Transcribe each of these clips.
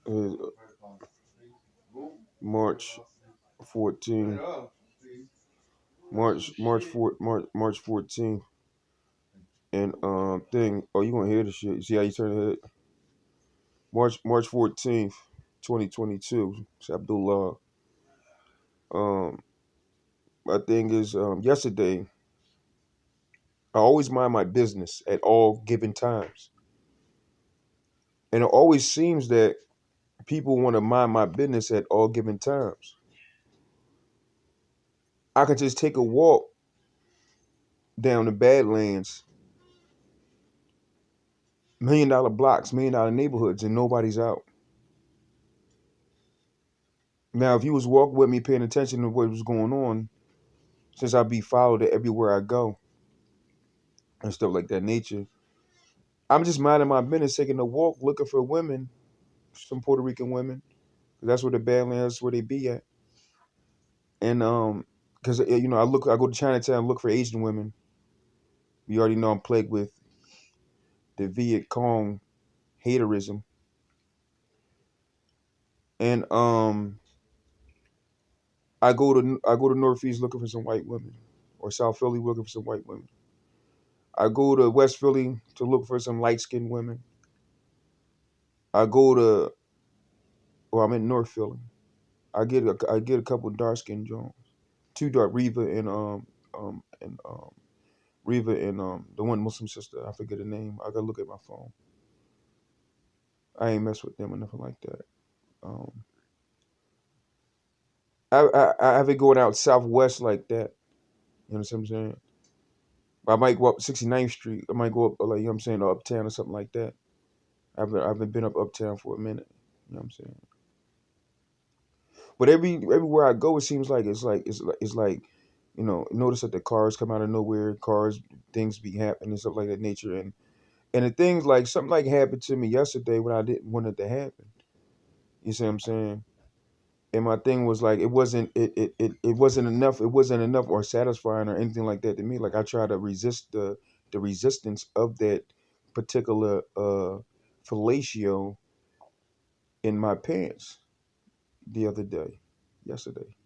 Uh, March 14th. March 14th. And thing. Oh, you gonna hear the shit? You see how you turn the head? March 14th, 2022. It's Abdullah. Um, my thing is yesterday. I always mind my business at all given times, and it always seems that people want to mind my business at all given times. I can just take a walk down the Badlands, $1 million blocks, $1 million neighborhoods, and nobody's out. Now, if you was walking with me, paying attention to what was going on, since I be followed everywhere I go and stuff like that nature, I'm just minding my business, taking a walk, looking for women, some Puerto Rican women. That's where the Badlands, where they be at. And because I go to Chinatown, look for Asian women. You already know I'm plagued with the Viet Cong haterism, and I go to Northeast looking for some white women, or South Philly looking for some white women. I go to West Philly to look for some light skinned women. I go to, well, I'm in North Philly. I get a couple dark skinned Jones, two dark Reva and the one Muslim sister. I forget her name. I gotta look at my phone. I ain't mess with them or nothing like that. Um, I haven't going out southwest like that. You know what I'm saying? I might go up 69th Street. I might go up like, you know what I'm saying, or uptown or something like that. I haven't been up uptown for a minute. You know what I'm saying? But everywhere I go, it seems like it's like notice that the cars come out of nowhere, cars, things be happening and stuff like that nature, and the things like something like happened to me yesterday when I didn't want it to happen. You see what I'm saying? And my thing was like it wasn't enough. It wasn't enough or satisfying or anything like that to me. Like I try to resist the resistance of that particular fellatio in my pants the other day, yesterday.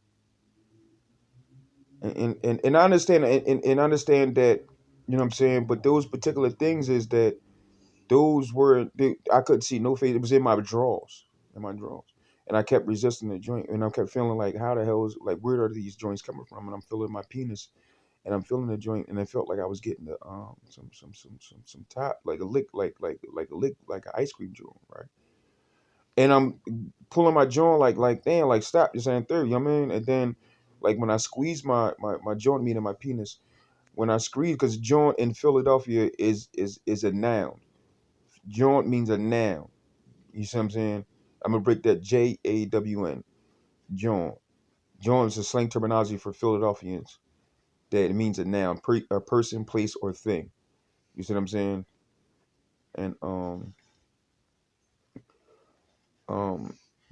And I understand and understand that, you know what I'm saying, but those particular things is that I couldn't see no face. It was in my drawers, and I kept resisting the joint, and I kept feeling like, how the hell is, like, where are these joints coming from? And I'm feeling my penis, and I'm feeling the joint, and I felt like I was getting the some top, like a lick, like a lick, like an ice cream joint, right? And I'm pulling my joint like damn, like stop, this ain't through, you know what I mean? And then like when I squeeze my joint, meaning my penis, when I squeeze, because joint in Philadelphia is a noun. Joint means a noun. You see what I'm saying? I'm gonna break that JAWN. Joint. Joint is a slang terminology for Philadelphians that it means a noun, a person, place, or thing. You see what I'm saying? And um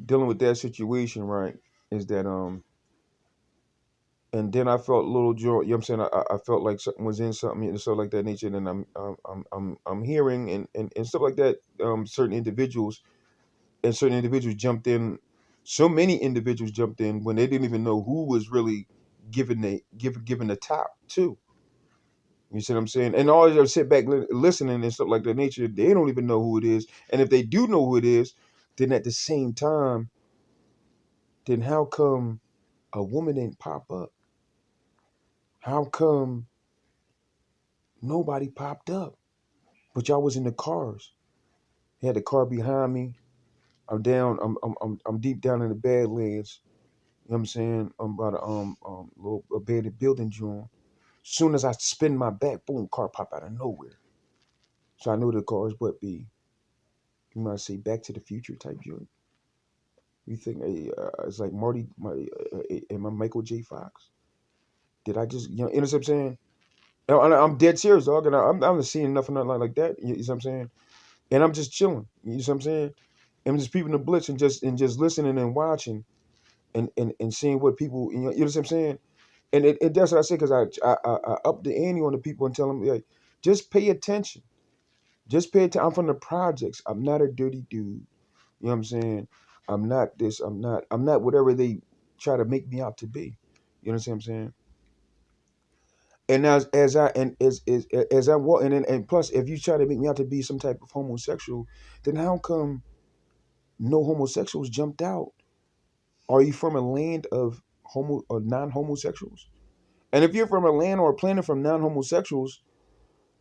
dealing with that situation, right, is that and then I felt a little joy. You know what I'm saying? I felt like something was in something and stuff like that nature. And then I'm hearing and stuff like that. Certain individuals jumped in. So many individuals jumped in when they didn't even know who was really giving the top to. You see what I'm saying? And all they sit back listening and stuff like that nature. They don't even know who it is. And if they do know who it is, then at the same time, then how come a woman didn't pop up? How come nobody popped up? But y'all was in the cars. He had the car behind me. I'm down. I'm deep down in the Badlands. You know what I'm saying? I'm about a little abandoned building joint. Soon as I spin my back, boom, car pop out of nowhere. So I know the car is what be, you might say, Back to the Future type joint. You think it's like am I Michael J. Fox? Did I just, you know what I'm saying? I'm dead serious, dog, and I'm not seeing nothing like that. You know what I'm saying? And I'm just chilling. You know what I'm saying? I'm just peeping the blitz and just listening and watching and seeing what people, you know what I'm saying? And that's what I say, because I up the ante on the people and tell them, like, just pay attention. Just pay attention. I'm from the projects. I'm not a dirty dude. You know what I'm saying? I'm not this. I'm not whatever they try to make me out to be. You know what I'm saying? And as I and as I walk and plus, if you try to make me out to be some type of homosexual, then how come no homosexuals jumped out? Are you from a land of homo or non-homosexuals? And if you're from a land or a planet from non-homosexuals,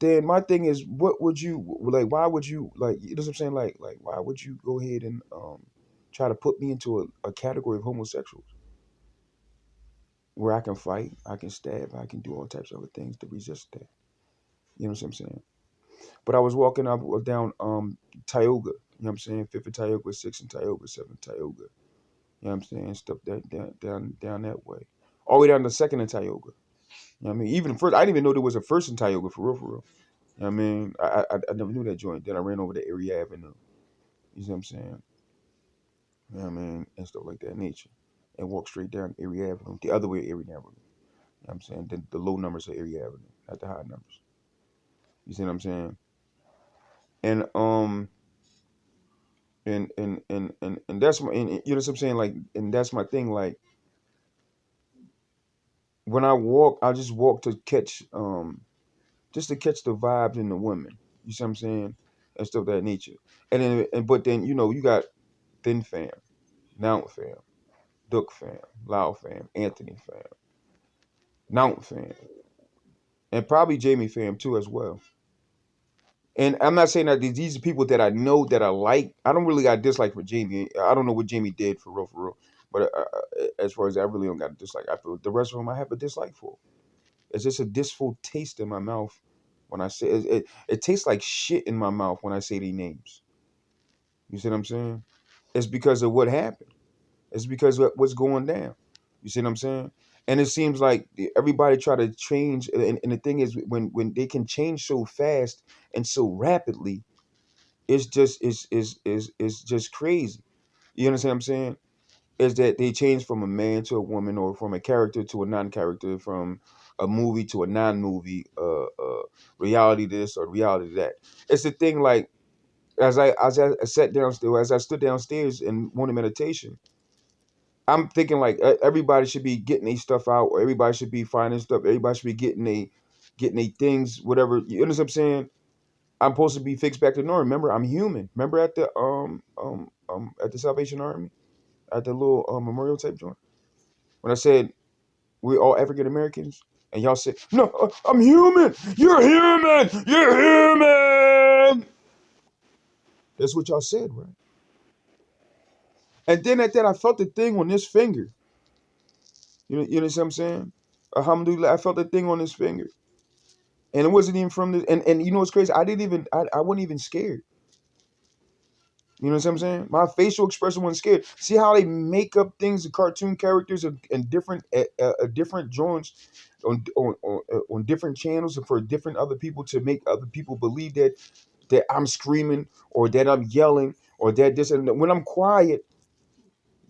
then my thing is, what would you like? Why would you like? You know what I'm saying? Like, why would you go ahead and try to put me into a category of homosexuals where I can fight, I can stab, I can do all types of other things to resist that? You know what I'm saying? But I was walking up down Tioga. You know what I'm saying? Fifth and Tioga, sixth and Tioga, seventh Tioga. You know what I'm saying? Stuff that down that way, all the way down to second and Tioga. You know what I mean? Even first, I didn't even know there was a first in Tioga for real, for real. You know what I mean? I never knew that joint. Then I ran over to Erie Avenue. You see what I'm saying? You know what I mean? And stuff like that nature. And walk straight down Erie Avenue. The other way Erie Avenue. You know what I'm saying? The low numbers of Erie Avenue, not the high numbers. You see what I'm saying? And and that's my and you know what I'm saying? Like, and that's my thing. Like, when I walk, I just walk to catch just to catch the vibes in the women. You see what I'm saying? And stuff of that nature. And then but then you got Thin Fam, Nount Fam, Duck Fam, Loud Fam, Anthony Fam, Nount Fam, and probably Jamie Fam too as well. And I'm not saying that these are people that I know that I like. I don't really got a dislike for Jamie. I don't know what Jamie did for real, for real. But as far as I really don't got a dislike, I feel the rest of them I have a dislike for. It's just a distful taste in my mouth when I say it tastes like shit in my mouth when I say their names. You see what I'm saying? It's because of what happened. It's because of what's going down. You see what I'm saying? And it seems like everybody try to change, and the thing is, when they can change so fast and so rapidly, it's just it's just crazy. You understand what I'm saying? Is that they change from a man to a woman, or from a character to a non-character, from a movie to a non-movie, reality this or reality that. It's the thing. Like, as I sat downstairs, as I stood downstairs in morning meditation, I'm thinking like everybody should be getting their stuff out, or everybody should be finding stuff. Everybody should be getting their things, whatever. You understand what I'm saying? I'm supposed to be fixed back to normal. Remember, I'm human. Remember at the Salvation Army, at the little memorial type joint, when I said we're all African Americans, and y'all said, "No, I'm human. You're human. You're human." That's what y'all said, right? And then at that, I felt the thing on this finger. You know what I'm saying? Alhamdulillah, I felt the thing on this finger, and it wasn't even from this. And you know what's crazy? I wasn't even scared. You know what I'm saying? My facial expression wasn't scared. See how they make up things, the cartoon characters, and different joints on different channels, and for different other people, to make other people believe that I'm screaming, or that I'm yelling, or that this. And when I'm quiet,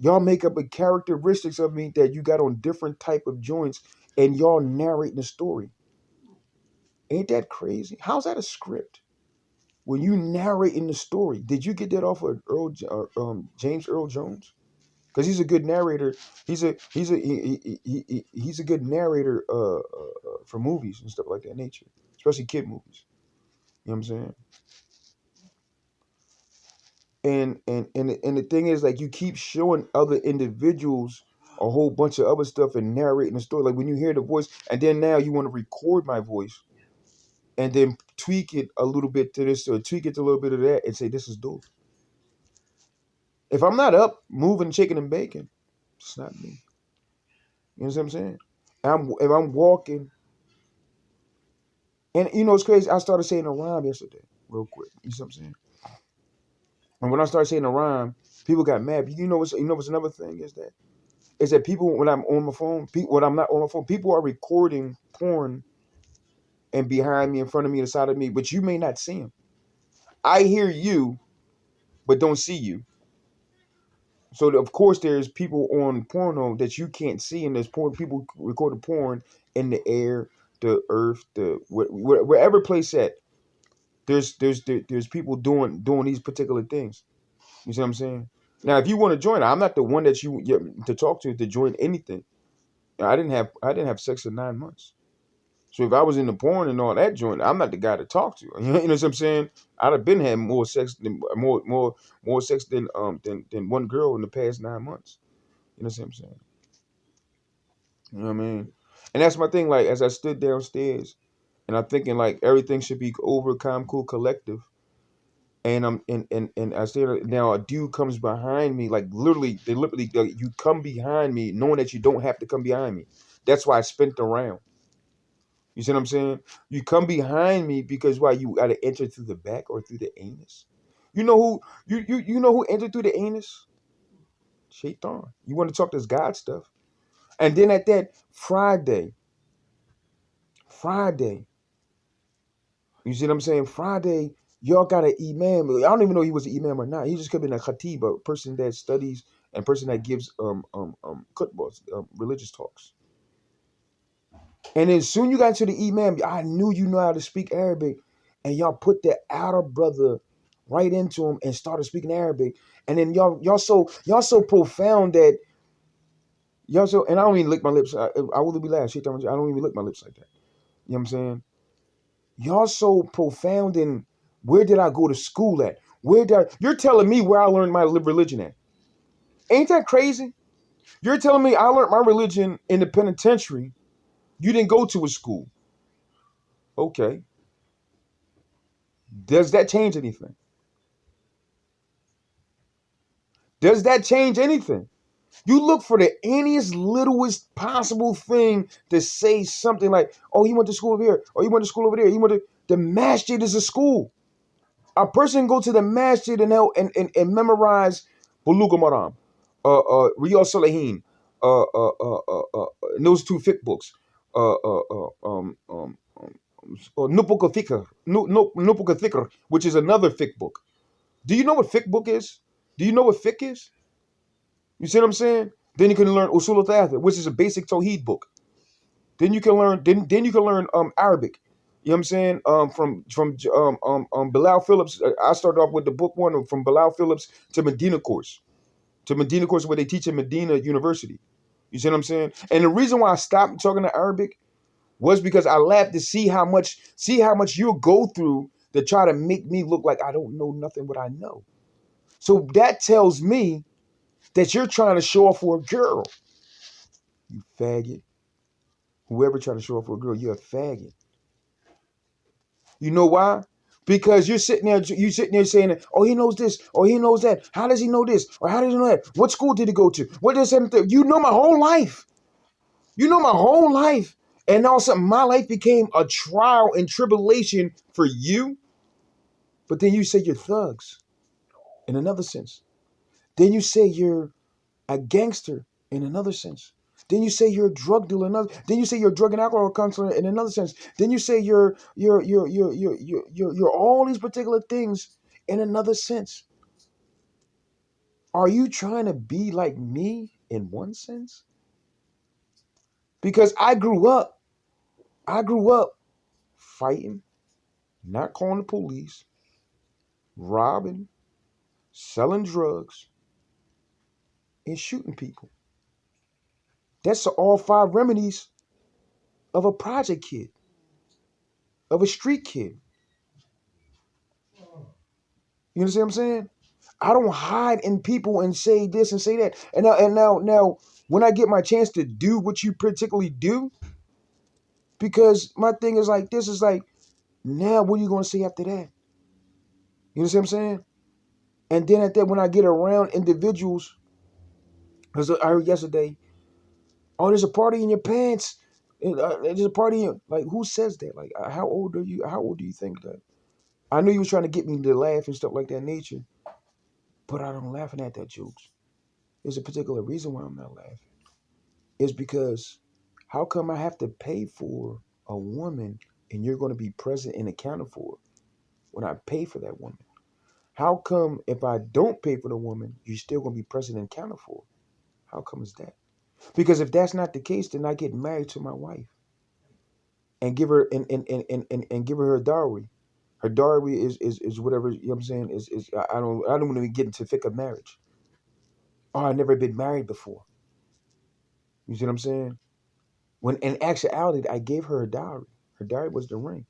y'all make up a characteristics of me that you got on different type of joints, and y'all narrating the story. Ain't that crazy? How's that a script? When you narrating the story, did you get that off of James Earl Jones? Because he's a good narrator. He's a good narrator for movies and stuff like that nature, especially kid movies. You know what I'm saying? And the thing is, like, you keep showing other individuals a whole bunch of other stuff and narrating the story. Like, when you hear the voice, and then now you want to record my voice and then tweak it a little bit to this, or tweak it to a little bit of that, and say this is dope. If I'm not up moving chicken and bacon, it's not me. You know what I'm saying? If I'm walking, and you know it's crazy. I started saying a rhyme yesterday, real quick. You know what I'm saying? And when I started saying a rhyme, people got mad. What's another thing is that people, when I'm on my phone, when I'm not on my phone, people are recording porn and behind me, in front of me, inside of me, but you may not see them. I hear you, but don't see you. So of course there's people on porno that you can't see, and there's people recording porn in the air, the earth, the wherever place at. There's people doing these particular things. You see what I'm saying? Now, if you want to join, I'm not the one that to talk to join anything. I didn't have sex in 9 months. So if I was in the porn and all that joint, I'm not the guy to talk to. You know what I'm saying? I'd have been had more sex than one girl in the past 9 months. You know what I'm saying? You know what I mean? And that's my thing. Like as I stood downstairs and I'm thinking like everything should be over, calm, cool, collective. And and I said now a dude comes behind me, like literally you come behind me knowing that you don't have to come behind me. That's why I spent around. You see what I'm saying? You come behind me because why you gotta enter through the back or through the anus. You know who you know who entered through the anus? Shaitan. You want to talk this God stuff. And then at that Friday, you see what I'm saying? Friday, y'all got an imam. I don't even know he was an imam or not. He just could have been a khatib, a person that studies and person that gives khutbahs, religious talks. And then soon you got to the imam, I knew you know how to speak Arabic, and y'all put the outer brother right into him and started speaking Arabic. And then y'all so profound that y'all so and I don't even lick my lips. I will be last. I don't even lick my lips like that. You know what I'm saying? Y'all so profound in where did I go to school at? You're telling me where I learned my religion at? Ain't that crazy? You're telling me I learned my religion in the penitentiary. You didn't go to a school. Okay. Does that change anything? Does that change anything? You look for the anyest, littlest possible thing to say something like, oh, he went to school over here, or he went to school over there. The masjid is a school. A person go to the masjid and memorize Bulugh Maram, Riyadh Salihin, and those two fiqh books, Nupuk al-Fikr, Nupuk al-Fikr, which is another fiqh book. Do you know what fiqh book is? Do you know what fiqh is? You see what I'm saying? Then you can learn Usul al-Thalatha, which is a basic Tawheed book. Then you can learn. Then you can learn Arabic. You know what I'm saying? Bilal Phillips. I started off with the book one from Bilal Phillips to Medina course. To Medina course where they teach at Medina University. You see what I'm saying? And the reason why I stopped talking to Arabic was because I laughed to see how much you'll go through to try to make me look like I don't know nothing what I know. So that tells me that you're trying to show off for a girl. You faggot. Whoever trying to show off for a girl, you're a faggot. You know why? Because you're sitting there saying, oh, he knows this, or he knows that. How does he know this? Or how does he know that? What school did he go to? What does that? You know my whole life. You know my whole life. And all of a sudden my life became a trial and tribulation for you. But then you say you're thugs in another sense. Then you say you're a gangster in another sense. Then you say you're a drug dealer. Then you say you're a drug and alcohol counselor in another sense. Then you say you're all these particular things in another sense. Are you trying to be like me in one sense? Because I grew up fighting, not calling the police, robbing, selling drugs, and shooting people. That's all five remedies of a project kid, of a street kid. You understand what I'm saying? I don't hide in people and say this and say that. And now, when I get my chance to do what you particularly do, because my thing is like this is like, now what are you gonna say after that? You understand what I'm saying? And then at that, when I get around individuals, because I heard yesterday, oh, there's a party in your pants. There's a party in like who says that? Like how old are you? How old do you think that? I knew you was trying to get me to laugh and stuff like that nature, but I don't laughing at that jokes. There's a particular reason why I'm not laughing. Is because how come I have to pay for a woman and you're going to be present and accounted for when I pay for that woman? How come if I don't pay for the woman, you're still going to be present and accounted for? How come is that? Because if that's not the case, then I get married to my wife and give her and give her dowry, Her dowry is whatever, you know what I'm saying, is I don't want to get into thick of marriage. Oh, I've never been married before. You see what I'm saying? When in actuality, I gave her a dowry. Her dowry was the ring,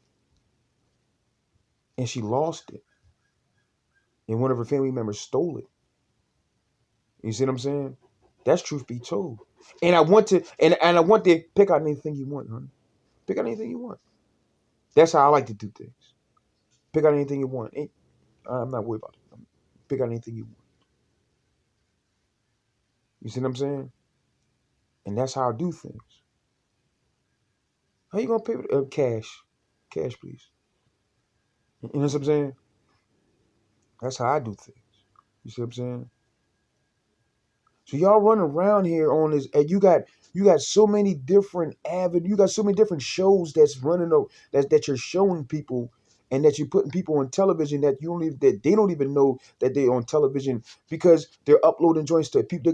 and she lost it, and one of her family members stole it. You see what I'm saying? That's truth be told. And I want to, and I want to pick out anything you want, honey. Pick out anything you want. That's how I like to do things. Pick out anything you want. I'm not worried about it. Pick out anything you want. You see what I'm saying? And that's how I do things. How you gonna pay with cash? Cash, please. You know what I'm saying? That's how I do things. You see what I'm saying? So y'all run around here on this, and you got so many different you got so many different shows that's running that you're showing people, and that you're putting people on television that you don't even that they don't even know that they're on television, because they're uploading joints to people.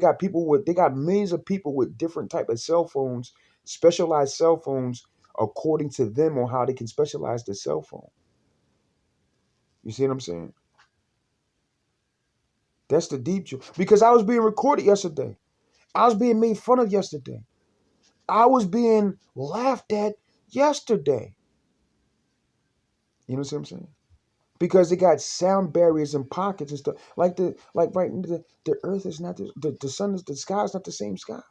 They got millions of people with different type of cell phones, specialized cell phones, according to them on how they can specialize the cell phone. You see what I'm saying? That's the deep truth. Because I was being recorded yesterday. I was being made fun of yesterday. I was being laughed at yesterday. You know what I'm saying? Because they got sound barriers and pockets and stuff. Like right, the earth is not the sun is the sky is not the same sky.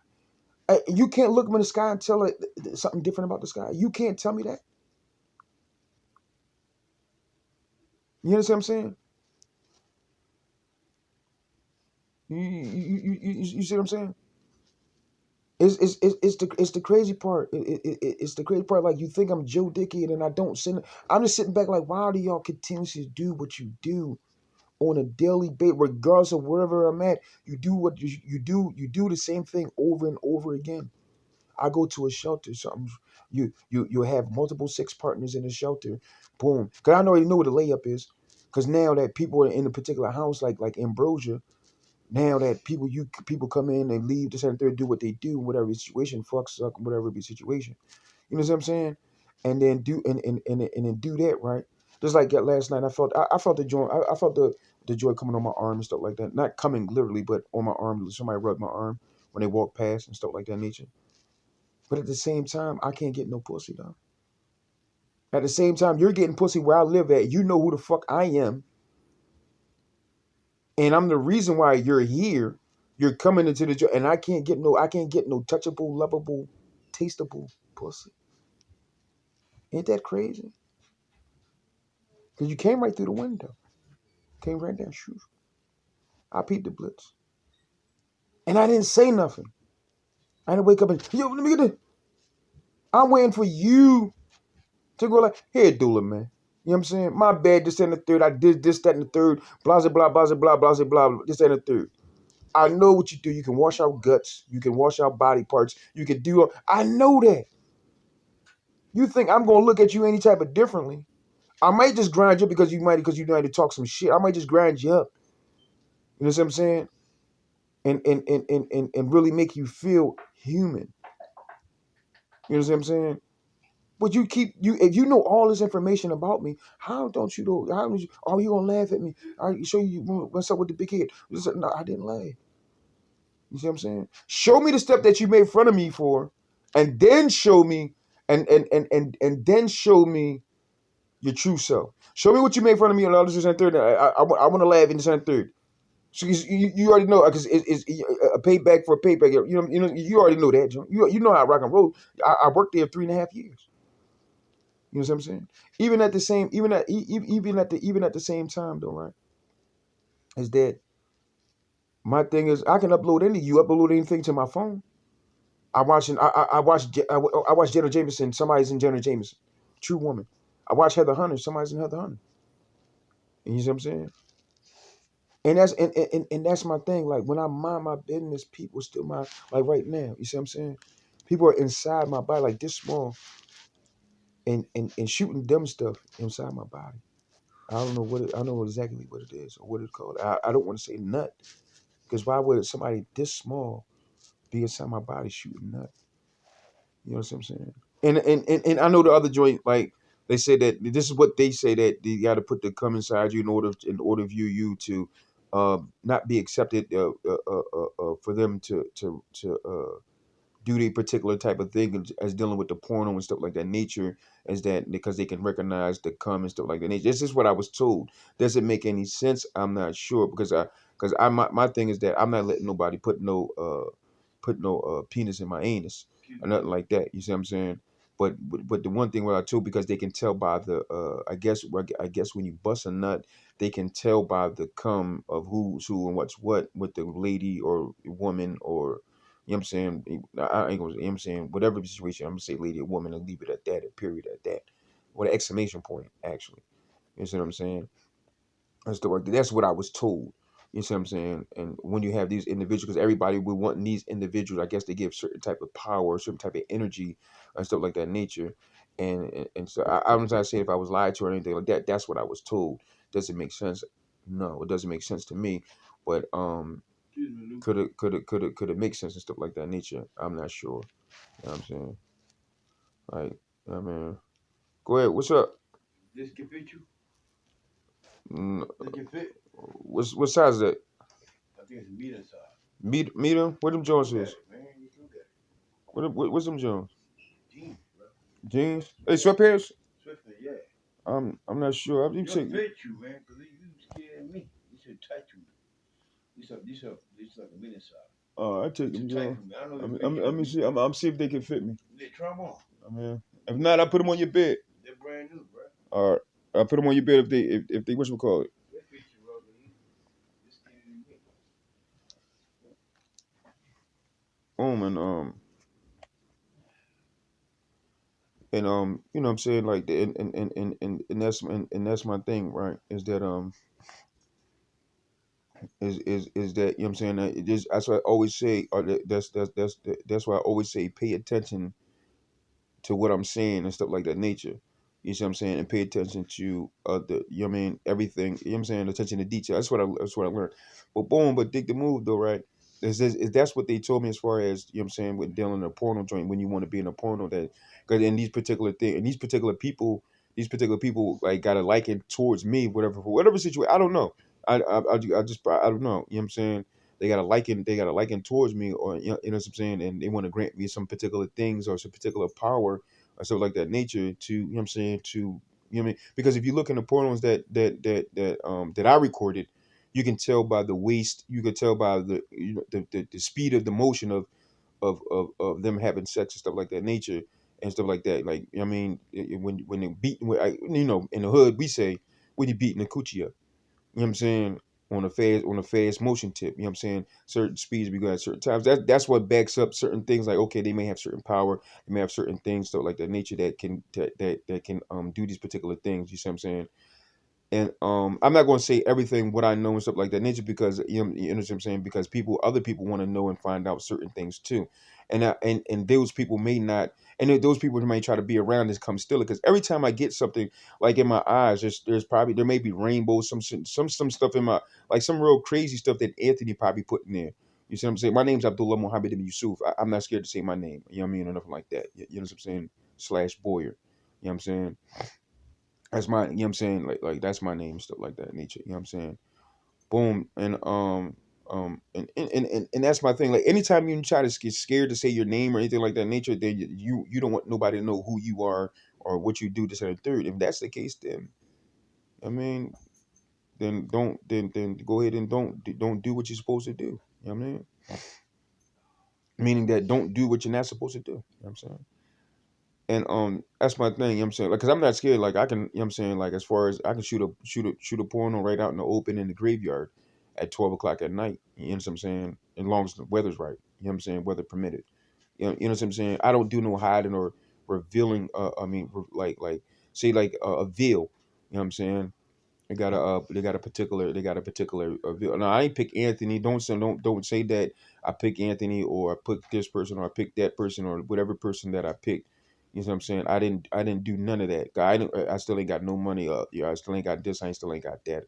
You can't look up in the sky and tell it something different about the sky. You can't tell me that. You understand what I'm saying? You see what I'm saying? It's the crazy part. It's the crazy part. Like, you think I'm Joe Dickey, and I don't send. I'm just sitting back like, why do y'all continuously do what you do on a daily basis, regardless of wherever I'm at? You do what you do. You do the same thing over and over again. I go to a shelter. Something you have multiple sex partners in a shelter. Boom. Because I already know what the layup is. Because now that people are in a particular house, like Ambrosia. Now that people come in, they leave, this and third, do what they do, whatever situation, fuck, suck, whatever be situation. You know what I'm saying? And then then do that, right? Just like that last night, I felt the joy. I felt the joy coming on my arm and stuff like that. Not coming literally, but on my arm. Somebody rubbed my arm when they walked past and stuff like that nature. But at the same time, I can't get no pussy though. At the same time, you're getting pussy where I live at. You know who the fuck I am, and I'm the reason why you're here. You're coming into the joint, and I can't get no touchable, lovable, tasteable pussy. Ain't that crazy? Because you came right through the window, came right down, shoot. I peeped the blitz, and I didn't say nothing. I didn't wake up and yo, let me get it. I'm waiting for you to go like, here, doula, man. You know what I'm saying? My bad, this and the third. I did this, that, and the third. Blah, blah, blah, blah, blah, blah, blah, this and the third. I know what you do. You can wash out guts. You can wash out body parts. You can do. I know that. You think I'm gonna look at you any type of differently? I might just grind you up because you know how to talk some shit. I might just grind you up. You know what I'm saying? And really make you feel human. You know what I'm saying? But if you know all this information about me, how don't you know? How don't you? Oh, you gonna laugh at me? I show you what's up with the big head. No, I didn't laugh. You see what I'm saying? Show me the step that you made fun of me for, and then show me, and then show me your true self. Show me what you made fun of me on the other this and third. I want to laugh in this and third. So you already know because it's a payback for a payback. You already know that. You know how I rock and roll. I worked there 3.5 years. You know what I'm saying? Even at the same time though, right? Is that my thing is I can upload anything to my phone. I watch Jenna Jameson. Somebody's in Jenna Jameson. True woman. I watch Heather Hunter. Somebody's in Heather Hunter. And you see what I'm saying? And that's my thing. Like when I mind my business, people still mind. Like right now, you see what I'm saying? People are inside my body, like this small, and shooting dumb stuff inside my body. I don't know I don't know exactly what it is or what it's called. I don't want to say nut because why would somebody this small be inside my body shooting nut? You know what I'm saying? And I know the other joint like They say that this is what they say, that you got to put the come inside you in order for you to not be accepted for them to do the particular type of thing as dealing with the porno and stuff like that nature, is that because they can recognize the cum and stuff like that nature. This is what I was told. Does it make any sense? I'm not sure, because my thing is that I'm not letting nobody put no penis in my anus or nothing like that. You see what I'm saying? But the one thing what I told, because they can tell by the I guess when you bust a nut, they can tell by the cum of who's who and what's what with the lady or woman, or you know what I'm saying. I ain't gonna, you know what I'm saying, whatever the situation, I'm gonna say lady or woman and leave it at that, a period at that, with an exclamation point actually. You see what I'm saying? That's what I was told. You see what I'm saying? And when you have these individuals, because everybody would want these individuals, I guess they give certain type of power, certain type of energy, and stuff like that nature. And so I'm not saying if I was lied to or anything like that. That's what I was told. Does it make sense? No, it doesn't make sense to me. But could it make sense and stuff like that nature? I'm not sure. You know what I'm saying? Like, I mean, go ahead. What's up? This can fit you. Mm, This can fit. what size is that? I think it's a medium size. Medium? What them Jones Look at is? it, man. You look at it. What's them Jones? Jeans, bro. Jeans? Hey, sweatpants? Swiftly, yeah. I'm not sure. I'm It'll saying. fit you, man, because you scared me. You should touch you. These are the medium size. I take It's them a tight Jones. for me. I don't know I if mean, it fit you. let me see. I'm see if they can fit me. They try them on. I mean, if not, I put them on your bed. They're brand new, bro. All right, I put them on your bed if they what you call it. They fit you, bro. You're scared of me. And you know what I'm saying, like and that's my thing, right? Is that, you know what I'm saying, that it just, that's why I always say, or that's why I always say, pay attention to what I'm saying and stuff like that nature. You see what I'm saying? And pay attention to the, you know what I mean, everything, you know what I'm saying, attention to detail. That's what I learned. But boom, but dig the move though, right? That's what they told me, as far as, you know what I'm saying, with dealing in a porno joint, when you want to be in a porno, that because in these particular thing and these particular people like got a liking towards me, whatever, for whatever situation. I don't know. I don't know. You know what I'm saying? They got a liking towards me, or you know what I'm saying, and they want to grant me some particular things or some particular power or stuff like that nature, to, you know what I'm saying, to, you know what I mean, because if you look in the pornos that I recorded, you can tell by the waist, you can tell by the, the speed of the motion of them having sex and stuff like that nature, and stuff like that, like, you know what I mean, when they beat, in the hood we say, when you beating the coochie up, you know what I'm saying, on a fast motion tip. You know what I'm saying? Certain speeds we got at certain times. That's what backs up certain things. Like, okay, they may have certain power, they may have certain things, stuff like that nature, that can do these particular things. You see what I'm saying? And I'm not going to say everything what I know and stuff like that nature, because you know what I'm saying, because other people want to know and find out certain things too, and those people may not, and those people may try to be around this, come still, because every time I get something like in my eyes, there's probably, there may be rainbows, some stuff in my, like some real crazy stuff that Anthony probably put in there. You see what I'm saying? My name's Abdullah Muhammad Ibn Yusuf. I'm not scared to say my name. You know what I mean, or nothing like that. You know what I'm saying? Slash Boyer. You know what I'm saying? That's my, you know what I'm saying, like that's my name, stuff like that nature. You know what I'm saying? Boom. And that's my thing. Like, anytime you try to get scared to say your name or anything like that nature, then you don't want nobody to know who you are or what you do, this and the third. If that's the case, then, I mean, then don't, then go ahead and don't do what you're supposed to do. You know what I mean? Meaning that, don't do what you're not supposed to do. You know what I'm saying? And that's my thing, you know what I'm saying? Like, cause I'm not scared. Like, I can, you know what I'm saying, like, as far as I can shoot a porno right out in the open in the graveyard at 12 o'clock at night. You know what I'm saying? As long as the weather's right. You know what I'm saying? Weather permitted. You know what I'm saying? I don't do no hiding or revealing, I mean, like say, like a veil. You know what I'm saying? They got a particular veil. Now, I ain't pick Anthony. Don't say that I pick Anthony, or I pick this person, or I pick that person, or whatever person that I picked. You know what I'm saying? I didn't do none of that. I still ain't got no money. I still ain't got this. I still ain't got that.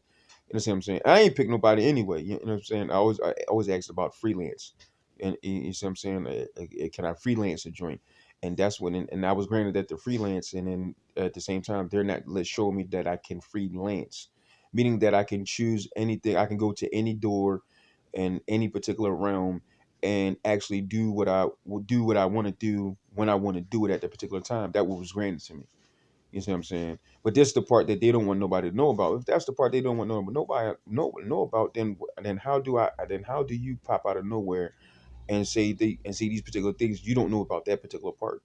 You know what I'm saying? I ain't pick nobody anyway. You know what I'm saying? I always asked about freelance, and you see what I'm saying? Can I freelance a joint? And that's when, and I was granted that the freelance, and then at the same time, they're not let show me that I can freelance, meaning that I can choose anything. I can go to any door in any particular realm and actually do what I will do what I want to do when I want to do it at that particular time. That was granted to me. You see what I'm saying? But this the part that they don't want nobody to know about. If that's the part they don't want nobody know about, then how do you pop out of nowhere and say these particular things you don't know about that particular part?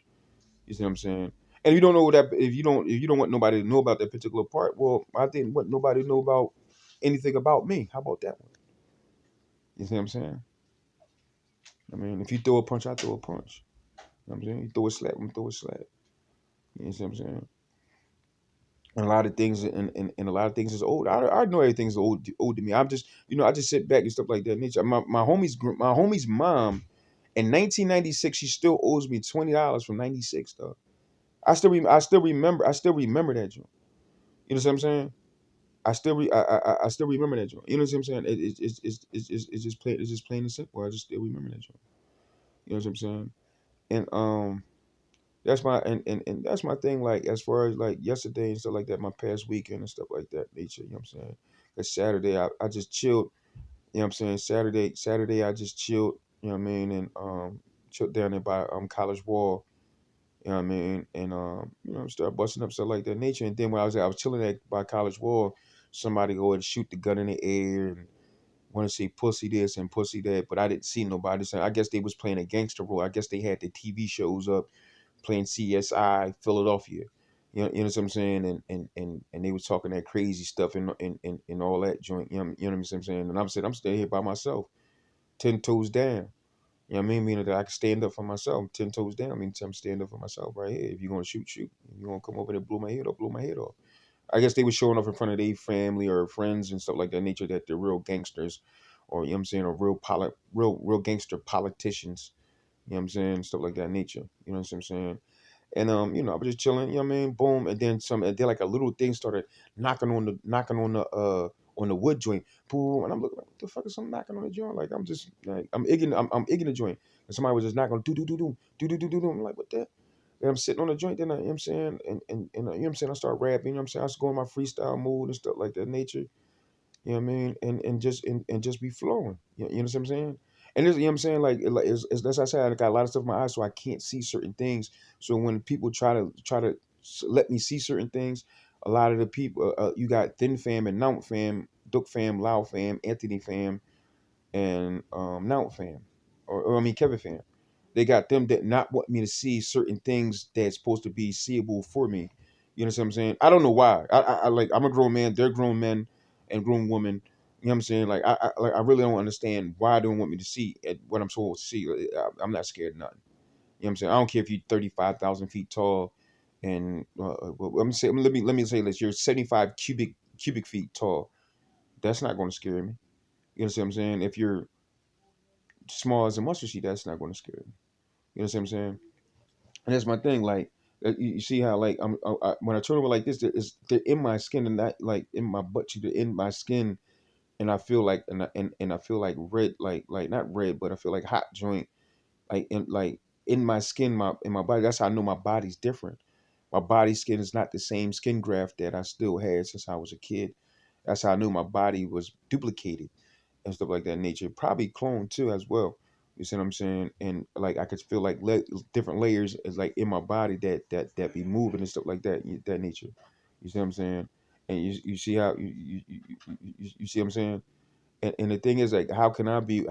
You see what I'm saying? And you don't know that if you don't want nobody to know about that particular part, well, I didn't want nobody to know about anything about me. How about that one? You see what I'm saying? I mean, if you throw a punch, I throw a punch. You know what I'm saying? You throw a slap, I'm throw a slap. You see what I'm saying? And a lot of things and a lot of things is old. I know everything's old to me. I'm just I just sit back and stuff like that. Nature. My homie's mom in 1996, she still owes me $20 from '96 though. I still remember that joint. You know what I'm saying? I still remember that joint. You know what I'm saying? It's just plain and simple. I just still remember that joint. You know what I'm saying? And that's and that's my thing. Like as far as like yesterday and stuff like that, my past weekend and stuff like that nature. You know what I'm saying? Cause Saturday I just chilled. You know what I'm saying? Saturday I just chilled. You know what I mean? And chilled down there by College Wall. You know what I mean? And start busting up stuff like that nature. And then when I was chilling at by College Wall, somebody go and shoot the gun in the air and want to say pussy this and pussy that, but I didn't see nobody. So I guess they was playing a gangster role. I guess they had the TV shows up playing CSI Philadelphia. You know what I'm saying? And they was talking that crazy stuff and all that joint. You know what I'm saying? And I'm saying I'm staying here by myself, 10 toes down. You know what I mean? Meaning that I can stand up for myself, 10 toes down. I mean, I'm stand up for myself right here. If you're gonna shoot, shoot. If you're gonna come over there and blow my head off, blow my head off. I guess they were showing off in front of their family or friends and stuff like that nature that they're real gangsters, or you know what I'm saying, or real gangster politicians. You know what I'm saying, stuff like that nature. You know what I'm saying? And I was just chilling. You know what I mean? Boom, and then some. And then like a little thing started knocking on the wood joint. Boom, and I'm looking like, what the fuck is something knocking on the joint? Like I'm just like I'm igging the joint, and somebody was just knocking do do do do do do do do do. I'm like, what that? And I'm sitting on the joint, then you know what I'm saying, and you know what I'm saying, I start rapping, you know what I'm saying, I was going my freestyle mood and stuff like that nature, you know what I mean, and just be flowing, you know what I'm saying, and it's, you know what I'm saying, it's that's I said, I got a lot of stuff in my eyes, so I can't see certain things. So when people try to let me see certain things, a lot of the people, you got Thin Fam and Nount Fam, Duck Fam, Lau Fam, Anthony Fam, and Nount Fam, or I mean Kevin Fam. They got them that not want me to see certain things that's supposed to be seeable for me. You know what I'm saying? I don't know why. I like I'm a grown man. They're grown men and grown women. You know what I'm saying? I really don't understand why they don't want me to see what I'm supposed to see. I'm not scared of nothing. You know what I'm saying? I don't care if you're 35,000 feet tall, and let me say this: you're 75 cubic feet tall. That's not going to scare me. You know what I'm saying? If you're small as a mustard seed, that's not going to scare me. You know what I'm saying? And that's my thing. Like you see how like when I turn over like this, they're in my skin and not like in my butt cheek. They're in my skin, and I feel like and I feel like red, like not red, but I feel like hot joint, like in my skin, my in my body. That's how I know my body's different. My body skin is not the same skin graft that I still had since I was a kid. That's how I knew my body was duplicated and stuff like that nature. Probably clone too as well. You see what I'm saying? And like I could feel like different layers is like in my body that be moving and stuff like that that nature. You see what I'm saying? And you see how you see what I'm saying? And the thing is like how can I be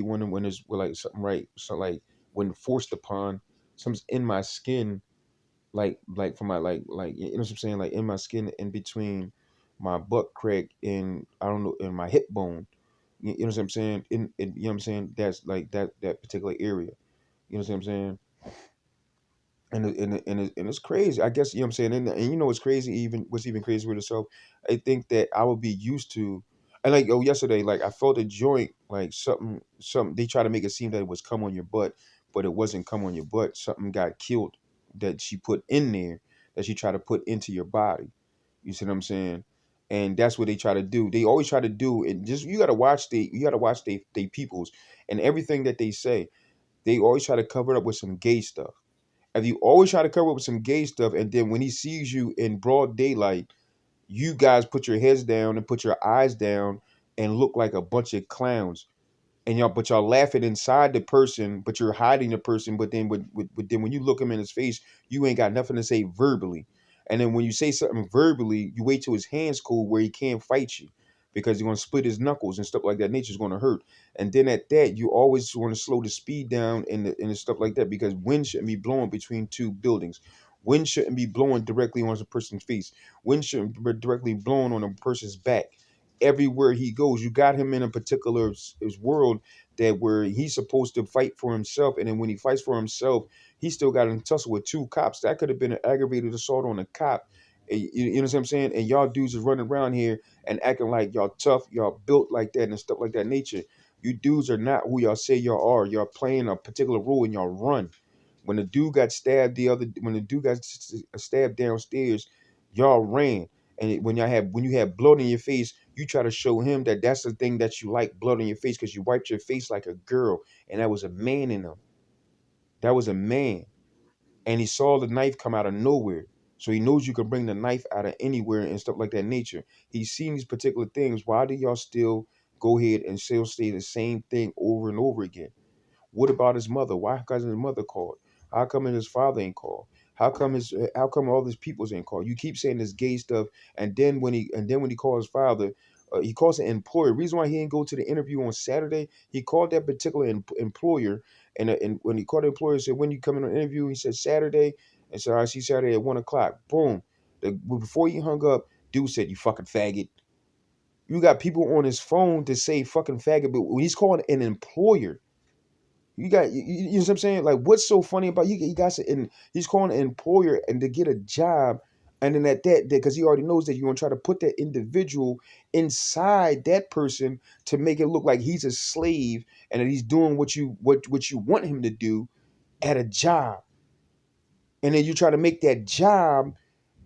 one when there's like something right so like when forced upon something's in my skin like for my you know what I'm saying like in my skin in between my butt crack and I don't know in my hip bone you know what I'm saying? You know what I'm saying? That's like that particular area. You know what I'm saying? And it's crazy. I guess you know what I'm saying. And you know what's crazy? Even what's even crazy with itself. I think that I would be used to. And like yesterday, like I felt a joint, like something. They try to make it seem that it was come on your butt, but it wasn't come on your butt. Something got killed that she put in there that she tried to put into your body. You see what I'm saying? And that's what they try to do. They always try to do and just you gotta watch they peoples and everything that they say. They always try to cover it up with some gay stuff. If you always try to cover up with some gay stuff, and then when he sees you in broad daylight, you guys put your heads down and put your eyes down and look like a bunch of clowns, and y'all laughing inside the person, but you're hiding the person. But then then when you look him in his face, you ain't got nothing to say verbally. And then when you say something verbally, you wait till his hands cool where he can't fight you, because he's gonna split his knuckles and stuff like that. Nature's gonna hurt. And then at that, you always want to slow the speed down and stuff like that, because wind shouldn't be blowing between two buildings. Wind shouldn't be blowing directly on a person's face. Wind shouldn't be directly blowing on a person's back. Everywhere he goes, you got him in a particular world that where he's supposed to fight for himself, and then when he fights for himself, he still got in tussle with two cops. That could have been an aggravated assault on a cop. You know what I'm saying? And y'all dudes is running around here and acting like y'all tough, y'all built like that and stuff like that nature. You dudes are not who y'all say y'all are. Y'all playing a particular role and y'all run. When the dude got stabbed when the dude got stabbed downstairs, y'all ran. And when you have blood in your face, you try to show him that that's the thing that you like, blood on your face, because you wiped your face like a girl, and that was a man in him. That was a man, and he saw the knife come out of nowhere. So he knows you can bring the knife out of anywhere and stuff like that nature. He's seen these particular things. Why do y'all still go ahead and still say the same thing over and over again? What about his mother? Why hasn't his mother called? How come his father ain't called? How come all these people's ain't called? You keep saying this gay stuff, and then when he calls his father, he calls an employer. Reason why he didn't go to the interview on Saturday, he called that particular employer, and when he called the employer, said, "When you coming on an interview?" He said Saturday, and so I see Saturday at 1 o'clock. Boom. Before he hung up, dude said, "You fucking faggot." You got people on his phone to say fucking faggot, but when he's calling an employer, you know what I'm saying? Like, what's so funny about you guys? And he's calling an employer and to get a job, and then at that, because he already knows that you're gonna try to put that individual inside that person to make it look like he's a slave and that he's doing what you want him to do at a job, and then you try to make that job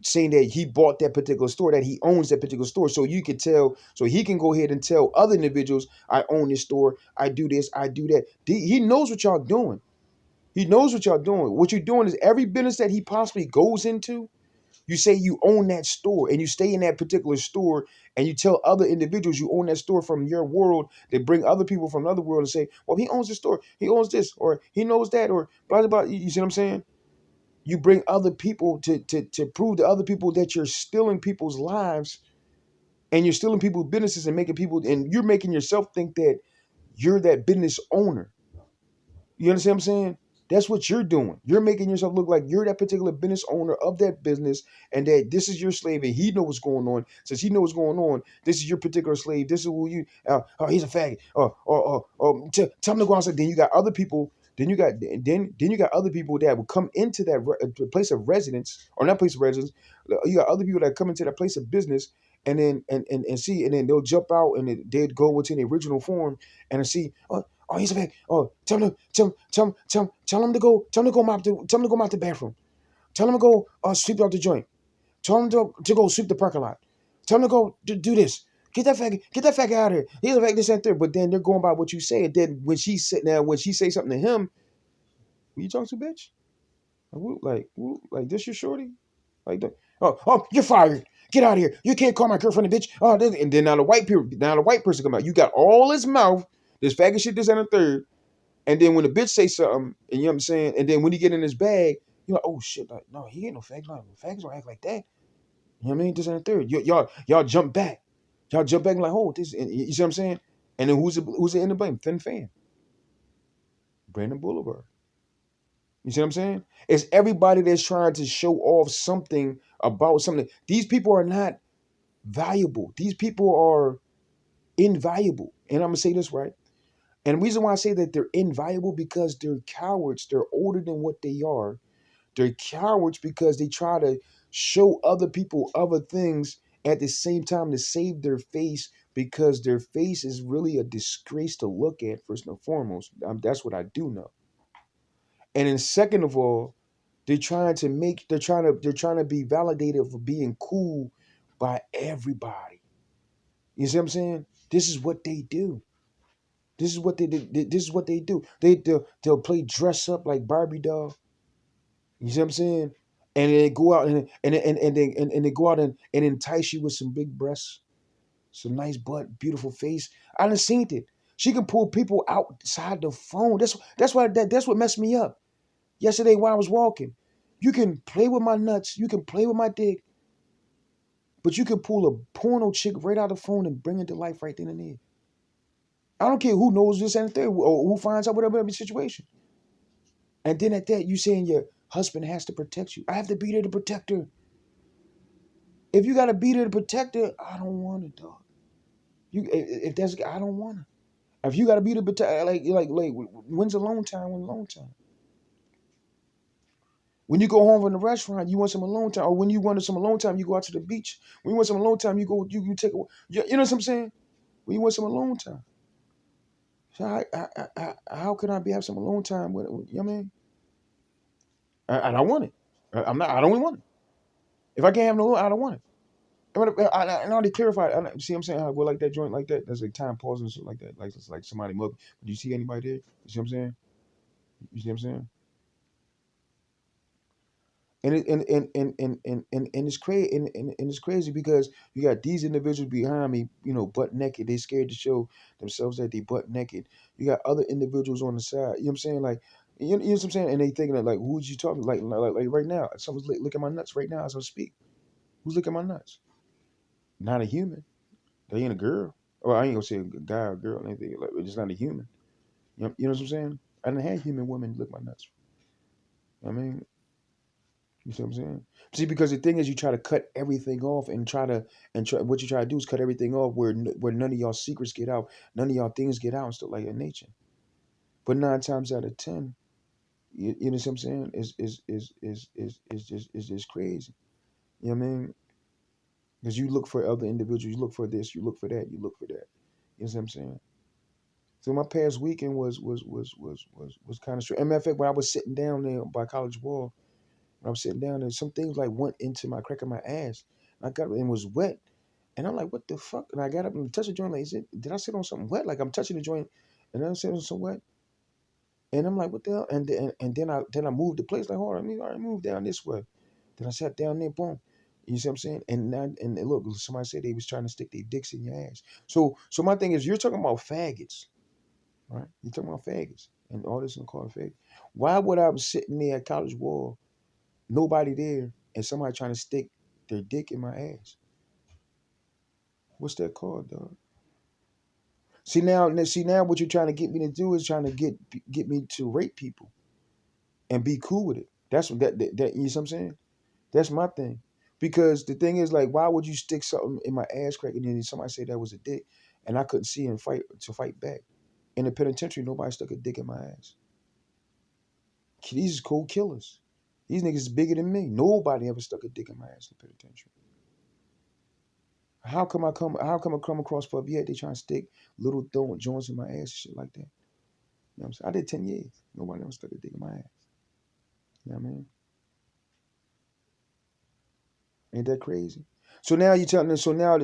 saying that he bought that particular store, that he owns that particular store. So you can tell, so he can go ahead and tell other individuals, I own this store, I do this, I do that. He knows what y'all doing. He knows what y'all doing. What you're doing is every business that he possibly goes into, you say you own that store and you stay in that particular store and you tell other individuals you own that store from your world. They bring other people from another world and say, well, he owns this store, he owns this, or he knows that, or blah, blah, blah. You see what I'm saying? You bring other people to prove to other people that you're stealing people's lives and you're stealing people's businesses and making people, and you're making yourself think that you're that business owner. You understand what I'm saying? That's what you're doing. You're making yourself look like you're that particular business owner of that business, and that this is your slave, and he knows what's going on. Since he knows what's going on, this is your particular slave. This is who you. Oh, he's a faggot. Tell him to go outside. Then you got other people. Then you got other people that will come into that place of residence, or not place of residence. You got other people that come into that place of business, and then and see, and then they'll jump out and they'd go into the original form and see. Oh, he's a bag. Oh, tell him to go. Tell him to go mop the bathroom. Tell him to go sweep out the joint. Tell him to go sweep the parking lot. Tell him to go do this. Get that faggot out of here. He's a faggot, this and there. But then they're going by what you say. And then when she say something to him, who you talking to, bitch? Like this your shorty? Like that? Oh, you're fired. Get out of here. You can't call my girlfriend a bitch. Oh, and then now the white person come out. You got all his mouth, this faggot shit, this and a third. And then when the bitch say something, and you know what I'm saying, and then when he get in his bag, you're like, oh shit, like, no, he ain't no fag. No, fags don't act like that. You know what I mean? This and the third. Y'all jump back. Y'all jump back and like, oh, this. And you see what I'm saying? And then who's in the blame? Thin Fan, Brandon Boulevard. You see what I'm saying? It's everybody that's trying to show off something about something. These people are not valuable. These people are invaluable. And I'm gonna say this right. And the reason why I say that they're invaluable because they're cowards. They're older than what they are. They're cowards because they try to show other people other things at the same time to save their face, because their face is really a disgrace to look at, first and foremost. That's what I do know. And then second of all, they're trying to be validated for being cool by everybody. You see what I'm saying? This is what they do. This is what they do. This is what they do. They'll play dress up like Barbie doll. You see what I'm saying? And they go out and they go out and entice you with some big breasts, some nice butt, beautiful face. I done seen it. She can pull people outside the phone. That's what messed me up. Yesterday while I was walking. You can play with my nuts, you can play with my dick, but you can pull a porno chick right out of the phone and bring it to life right then and there. I don't care who knows this and the third or who finds out whatever situation. And then at that, you saying your husband has to protect you. I have to be there to protect her. If you gotta be there to protect her, I don't want it, dog. If that's I don't want it. If you gotta be there to protect, like, when's alone time? When's alone time? When you go home from the restaurant, you want some alone time, or when you want some alone time, you go out to the beach. When you want some alone time, you take a, you know what I'm saying? When you want some alone time, so how can I be have some alone time with you know what I mean? And I want it. I'm not. I don't want it. If I can't have no, I don't want it. I already clarified. See, what I'm saying how I go like that joint like that. There's like time pause and shit like that. Like it's like somebody mug. Do you see anybody there? You see what I'm saying? You see what I'm saying? And it's crazy and it's crazy because you got these individuals behind me, butt naked. They scared to show themselves that they butt naked. You got other individuals on the side. You know what I'm saying? Like you know what I'm saying? And they thinking that like who's you talking like right now? Someone's looking at my nuts right now as I speak. Who's looking at my nuts? Not a human. They ain't a girl. Well, I ain't gonna say a guy or girl or anything. Like it's not a human. You know what I'm saying? I didn't have human women lick my nuts. I mean, you see what I'm saying? See, because the thing is, you try to cut everything off and what you try to do is cut everything off where none of y'all secrets get out, none of y'all things get out and stuff like that nature. But 9 times out of 10, you know what I'm saying? Is just crazy. You know what I mean? Because you look for other individuals, you look for this, you look for that, you look for that. You know what I'm saying? So my past weekend was kind of strange. As a matter of fact, when I was sitting down there by College Wall, when I was sitting down there, some things like went into my crack of my ass. I got and it was wet. And I'm like, what the fuck? And I got up and touched the joint. Like, did I sit on something wet? Like I'm touching the joint, and then I sit on something wet. And I'm like, what the hell? And then I moved the place. Like, hold on, I already moved down this way. Then I sat down there, boom. You see what I'm saying? And look, somebody said they was trying to stick their dicks in your ass. So my thing is, you're talking about faggots, right? You're talking about faggots and all this and called faggot. Why would I be sitting there at College Wall, nobody there, and somebody trying to stick their dick in my ass? What's that called, dog? See now, what you're trying to get me to do is trying to get me to rape people and be cool with it. That's what that you know what I'm saying? That's my thing. Because the thing is, like, why would you stick something in my ass crack and then somebody say that was a dick, and I couldn't see and fight back? In the penitentiary, nobody stuck a dick in my ass. These is cold killers. These niggas is bigger than me. Nobody ever stuck a dick in my ass in the penitentiary. How come I come across for yet they trying to stick little throwing joints in my ass and shit like that? You know what I'm saying? I did 10 years. Nobody ever stuck a dick in my ass. You know what I mean? Ain't that crazy? So now you telling me so now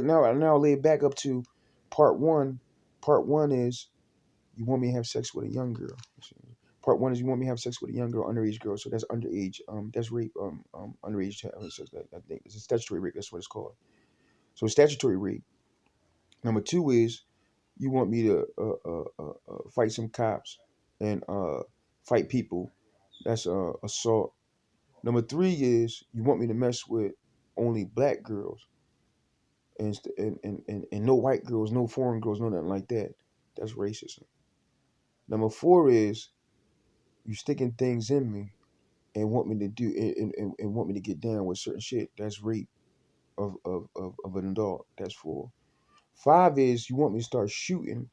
lay it back up to part one. Part one is you want me to have sex with a young girl. Part one is you want me to have sex with a young girl, underage girl. So that's underage. That's rape. Underage having sex. I think it's a statutory rape. That's what it's called. So statutory rape. Number two is you want me to fight some cops and fight people. That's assault. Number three is you want me to mess with only black girls and no white girls, no foreign girls, no nothing like that. That's racism. Number four is you sticking things in me and want me to do and want me to get down with certain shit. That's rape of an adult. That's four. Five is you want me to start shooting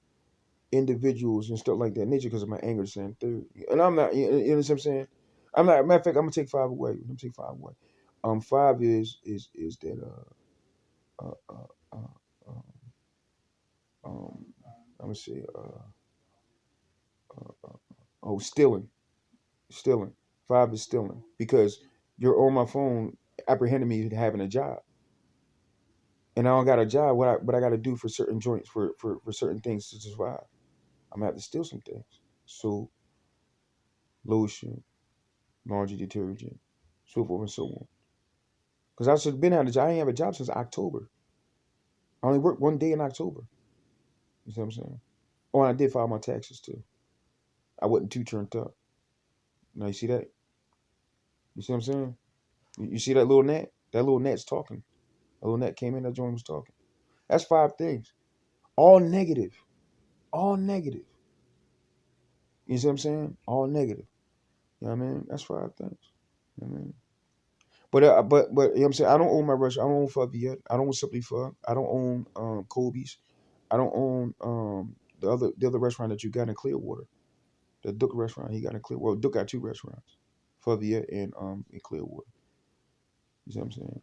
individuals and stuff like that nature because of my anger saying third. And I'm not you know what I'm saying? I'm not matter of fact, I'm gonna take five away. I'm gonna take five away. Five is that uh uh uh um, I'm gonna say stealing. Stealing. Five is stealing. Because you're on my phone apprehending me having a job. And I don't got a job, what I gotta do for certain joints for certain things to survive. I'm gonna have to steal some things. So lotion, laundry detergent, so forth and so on. Because I should have been out of job. I ain't have a job since October. I only worked one day in October. You see what I'm saying? Oh, and I did file my taxes too. I wasn't too turned up. Now you see that? You see what I'm saying? You see that little gnat? That little gnat's talking. A little gnat came in. That joint was talking. That's 5 things. All negative. All negative. You see what I'm saying? All negative. You know what I mean? That's 5 things. You know what I mean? But you know what I'm saying? I don't own my restaurant. I don't own Fubby yet. I don't own Simply Fub. I don't own Kobe's. I don't own the other restaurant that you got in Clearwater. The Duke restaurant he got in Clearwater. Well, Duke got 2 restaurants. Fubby and in Clearwater. You see what I'm saying?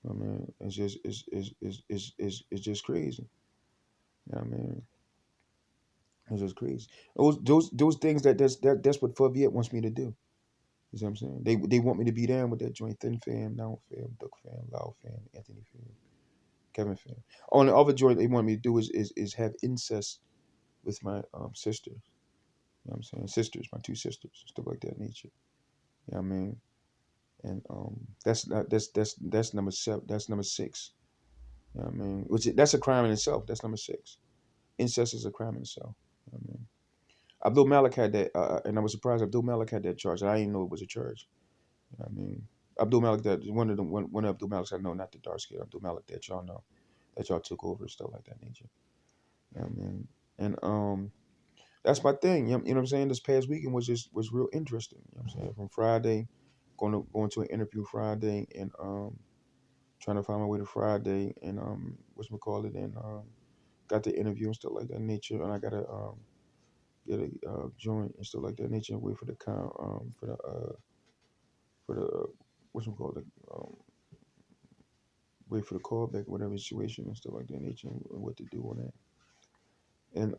I mean, it's just crazy. You know what I mean? It's just crazy. Those things that's what Faviette wants me to do. You see what I'm saying? They want me to be down with that joint. Thin Fam, Now Fam, Duck Fam, Loud Fam, Anthony Fam, Kevin Fam. On the other joint they want me to do is have incest with my sisters. You know what I'm saying? Sisters, my 2 sisters, stuff like that nature. You know what I mean? And that's not that's number 7. That's number 6. You know what I mean? That's a crime in itself. That's number 6. Incest is a crime in itself. You know what I mean? Abdul Malik had that, and I was surprised Abdul Malik had that charge. I didn't know it was a charge. You know what I mean? Abdul Malik, that one of Abdul Malik's, I know, not the dark skin Abdul Malik that y'all know, that y'all took over and stuff like that nature. You know what I mean? And that's my thing. You know what I'm saying? This past weekend was real interesting. You know what I'm saying? From Friday, going to an interview Friday, and trying to find my way to Friday, and whatchamacallit, and got the interview and stuff like that nature, and I gotta get a joint and stuff like that nature, and wait for the for the whatchamacallit, wait for the callback, whatever situation and stuff like that nature, and what to do on that. And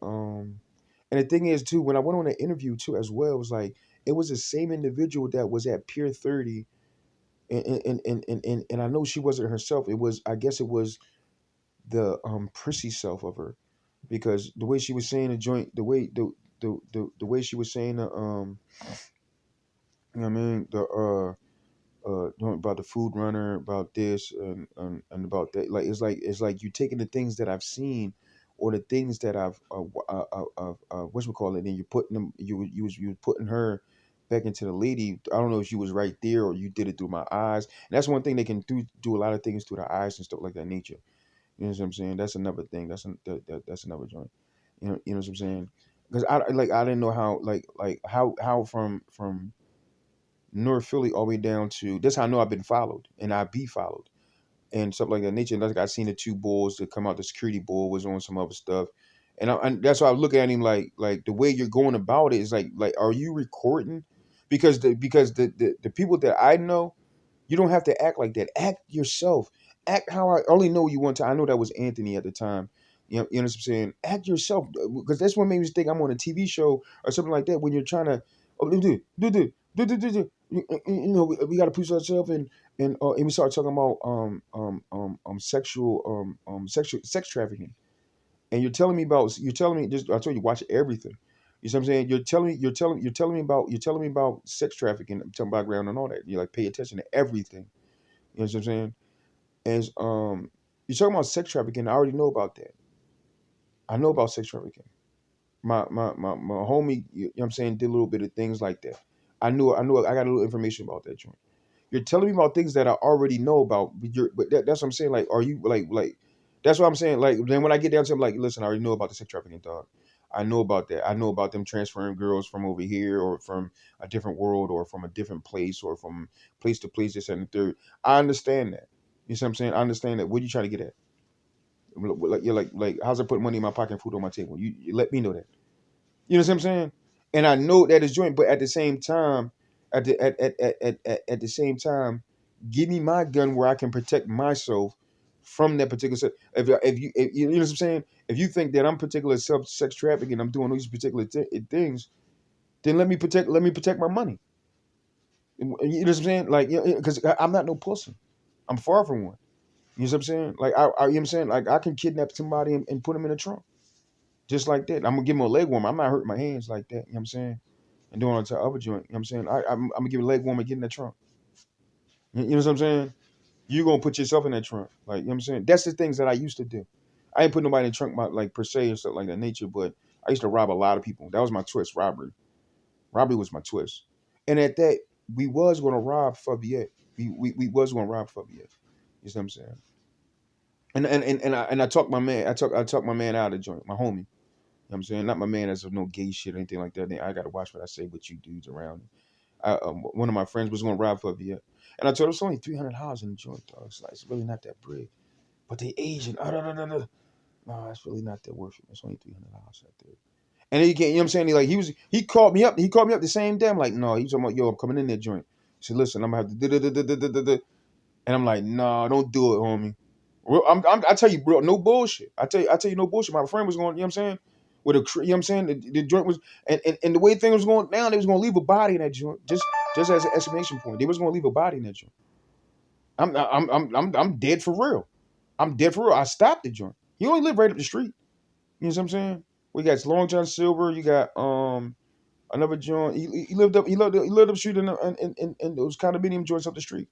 the thing is too, when I went on the interview too as well, it was like it was the same individual that was at Pier 30, and I know she wasn't herself. It was, I guess it was the prissy self of her, because the way she was saying the joint, the way she was saying the you know what I mean, the about the food runner, about this, and about that. Like it's like you taking the things that I've seen, or the things that I've what we call it, and you putting them, you was putting her back into the lady. I don't know if she was right there or you did it through my eyes. And that's one thing, they can do a lot of things through the eyes and stuff like that nature. You know what I'm saying? That's another thing. That's another joint. You know what I'm saying? Because I didn't know how, how from North Philly all the way down to this. How I know I've been followed and I be followed and stuff like that nature. And like I seen the 2 bulls that come out. The security bull was on some other stuff, and that's why I was looking at him like the way you're going about it is like are you recording? Because the people that I know, you don't have to act like that. Act yourself. Act how I only know you one time. I know that was Anthony at the time. You know what I'm saying? Act yourself, because that's what made me think I'm on a TV show or something like that. When you're trying to, oh, we got to push ourselves, and we start talking about sexual sex trafficking, and you're telling me just, I told you, watch everything. You see what I'm saying? You're telling me about sex trafficking, some background and all that. You like pay attention to everything. You know what I'm saying? As you're talking about sex trafficking, I already know about that. I know about sex trafficking. My homie, you know what I'm saying, did a little bit of things like that. I got a little information about that joint. You're telling me about things that I already know about, but that's what I'm saying. Like, are you like? That's what I'm saying. Like, then when I get down to, I'm like, listen, I already know about the sex trafficking, dog. I know about that. I know about them transferring girls from over here, or from a different world, or from a different place, or from place to place, this and the third. I understand that. You see what I'm saying? I understand that. What are you trying to get at? Like, you're like, how's I put money in my pocket and food on my table? You let me know that. You know what I'm saying? And I know that is joint, but at the same time, at the same time, give me my gun where I can protect myself from that particular. If you know what I'm saying, if you think that I'm particular sex trafficking, I'm doing these particular things, then let me protect my money. You know what I'm saying? Like, because I'm not no pussy. I'm far from one. You know what I'm saying? Like, you know what I'm saying? Like, I can kidnap somebody and put them in a trunk just like that. I'm gonna give them a leg warmer. I'm not hurting my hands like that. You know what I'm saying? and doing all the other joint. You know what I'm saying? I'm gonna give a leg warmer, get in that trunk. You know what I'm saying? You gonna put yourself in that trunk. Like, you know what I'm saying? That's the things that I used to do. I ain't put nobody in the trunk like per se and stuff like that nature, but I used to rob a lot of people. That was my twist, robbery. Robbery was my twist. And at that, we was gonna rob Fabiette. We was gonna rob Fabiette. You see what I'm saying? And I talked my man, I talked my man out of the joint, my homie. You know what I'm saying? Not my man as of no gay shit or anything like that. I gotta watch what I say with you dudes around. One of my friends was gonna rob Fabiette. And I told him it's only $300 in the joint, dog. It's like it's really not that big. But they Asian. No, it's really not that worth it. It's only $300 out there. And then he can't, you know what I'm saying? He called me up. He called me up the same day. I'm like, no, he was talking about, yo, I'm coming in that joint. He said, listen, I'm gonna have to da-da-da-da-da-da-da. And I'm like, no, don't do it, homie. Well, I tell you, bro, no bullshit. I tell you, no bullshit. My friend was going, you know what I'm saying? With a, you know what I'm saying? The joint was, and the way things was going down, they was gonna leave a body in that joint, just as an exclamation point. They was gonna leave a body in that joint. I'm dead for real. I'm dead for real. I stopped the joint. He only lived right up the street. You know what I'm saying? We got Long John Silver. You got another joint. He lived up the street in those condominium joints up the street.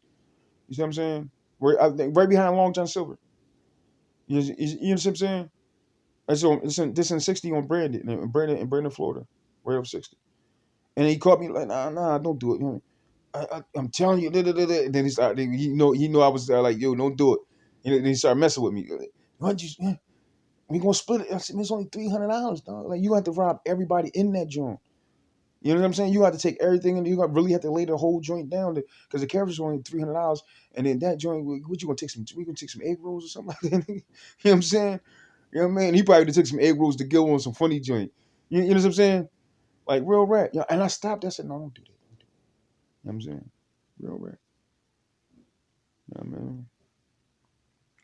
You see what I'm saying? Where I think right behind Long John Silver. You know what I'm saying? This in 60 on Brandon, Florida, right up 60. And he caught me like, nah, don't do it. I'm telling you. Da, da, da, da. And then he started. He know I was like, yo, don't do it. And then he started messing with me. Why'd you? We gonna split it. I said, it's only $300, dog. Like you have to rob everybody in that joint. You know what I'm saying? You have to take everything and you got really have to lay the whole joint down because the carriage is only $300, and then that joint, what you gonna take some? We gonna take some egg rolls or something like that? You know what I'm saying? You know what I mean? He probably took some egg rolls to go on some funny joint. You know what I'm saying? Like real rap. Yeah, and I stopped. I said, no, don't do that. Don't do that. You know what I'm saying? Real rap. You know what I mean?